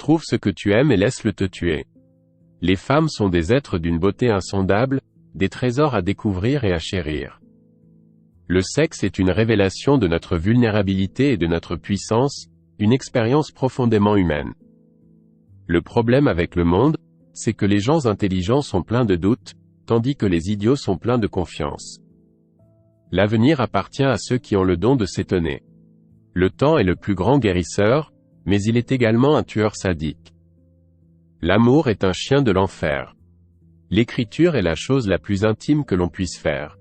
Trouve ce que tu aimes et laisse-le te tuer. Les femmes sont des êtres d'une beauté insondable, des trésors à découvrir et à chérir. Le sexe est une révélation de notre vulnérabilité et de notre puissance, une expérience profondément humaine. Le problème avec le monde, c'est que les gens intelligents sont pleins de doutes, tandis que les idiots sont pleins de confiance. L'avenir appartient à ceux qui ont le don de s'étonner. Le temps est le plus grand guérisseur, mais il est également un tueur sadique. L'amour est un chien de l'enfer. L'écriture est la chose la plus intime que l'on puisse faire.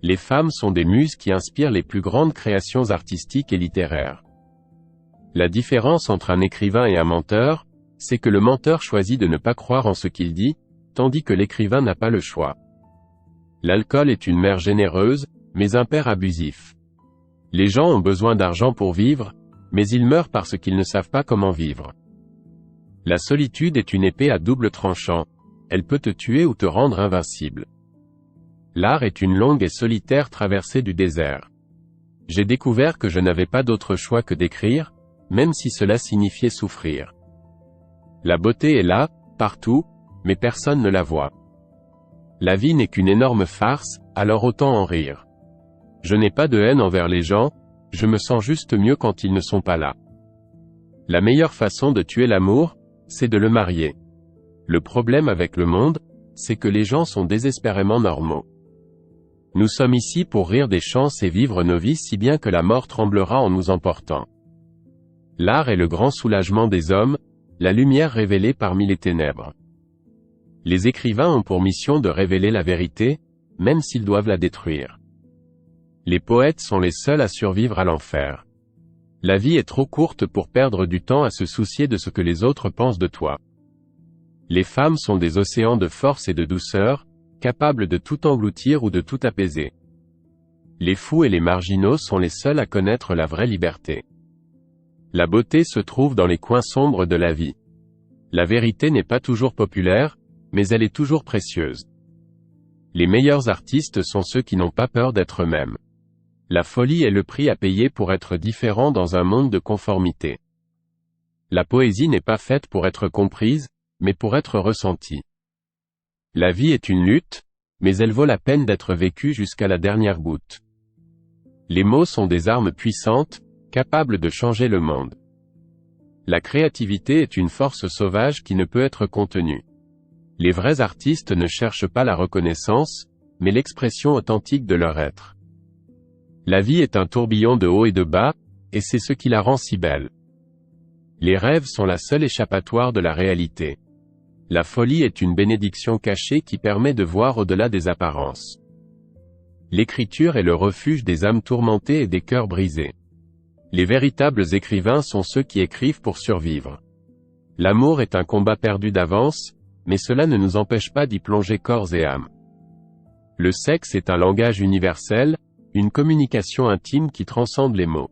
Les femmes sont des muses qui inspirent les plus grandes créations artistiques et littéraires. La différence entre un écrivain et un menteur, c'est que le menteur choisit de ne pas croire en ce qu'il dit, tandis que l'écrivain n'a pas le choix. L'alcool est une mère généreuse, mais un père abusif. Les gens ont besoin d'argent pour vivre, mais ils meurent parce qu'ils ne savent pas comment vivre. La solitude est une épée à double tranchant, elle peut te tuer ou te rendre invincible. L'art est une longue et solitaire traversée du désert. J'ai découvert que je n'avais pas d'autre choix que d'écrire, même si cela signifiait souffrir. La beauté est là, partout, mais personne ne la voit. La vie n'est qu'une énorme farce, alors autant en rire. Je n'ai pas de haine envers les gens, je me sens juste mieux quand ils ne sont pas là. La meilleure façon de tuer l'amour, c'est de le marier. Le problème avec le monde, c'est que les gens sont désespérément normaux. Nous sommes ici pour rire des chances et vivre nos vies si bien que la mort tremblera en nous emportant. L'art est le grand soulagement des hommes, la lumière révélée parmi les ténèbres. Les écrivains ont pour mission de révéler la vérité, même s'ils doivent la détruire. Les poètes sont les seuls à survivre à l'enfer. La vie est trop courte pour perdre du temps à se soucier de ce que les autres pensent de toi. Les femmes sont des océans de force et de douceur, capables de tout engloutir ou de tout apaiser. Les fous et les marginaux sont les seuls à connaître la vraie liberté. La beauté se trouve dans les coins sombres de la vie. La vérité n'est pas toujours populaire, mais elle est toujours précieuse. Les meilleurs artistes sont ceux qui n'ont pas peur d'être eux-mêmes. La folie est le prix à payer pour être différent dans un monde de conformité. La poésie n'est pas faite pour être comprise, mais pour être ressentie. La vie est une lutte, mais elle vaut la peine d'être vécue jusqu'à la dernière goutte. Les mots sont des armes puissantes, capables de changer le monde. La créativité est une force sauvage qui ne peut être contenue. Les vrais artistes ne cherchent pas la reconnaissance, mais l'expression authentique de leur être. La vie est un tourbillon de haut et de bas, et c'est ce qui la rend si belle. Les rêves sont la seule échappatoire de la réalité. La folie est une bénédiction cachée qui permet de voir au-delà des apparences. L'écriture est le refuge des âmes tourmentées et des cœurs brisés. Les véritables écrivains sont ceux qui écrivent pour survivre. L'amour est un combat perdu d'avance, mais cela ne nous empêche pas d'y plonger corps et âme. Le sexe est un langage universel, une communication intime qui transcende les mots.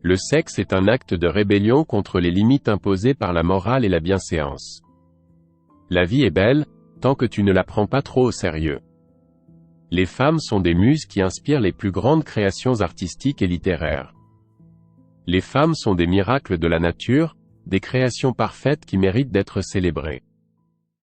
Le sexe est un acte de rébellion contre les limites imposées par la morale et la bienséance. La vie est belle, tant que tu ne la prends pas trop au sérieux. Les femmes sont des muses qui inspirent les plus grandes créations artistiques et littéraires. Les femmes sont des miracles de la nature, des créations parfaites qui méritent d'être célébrées.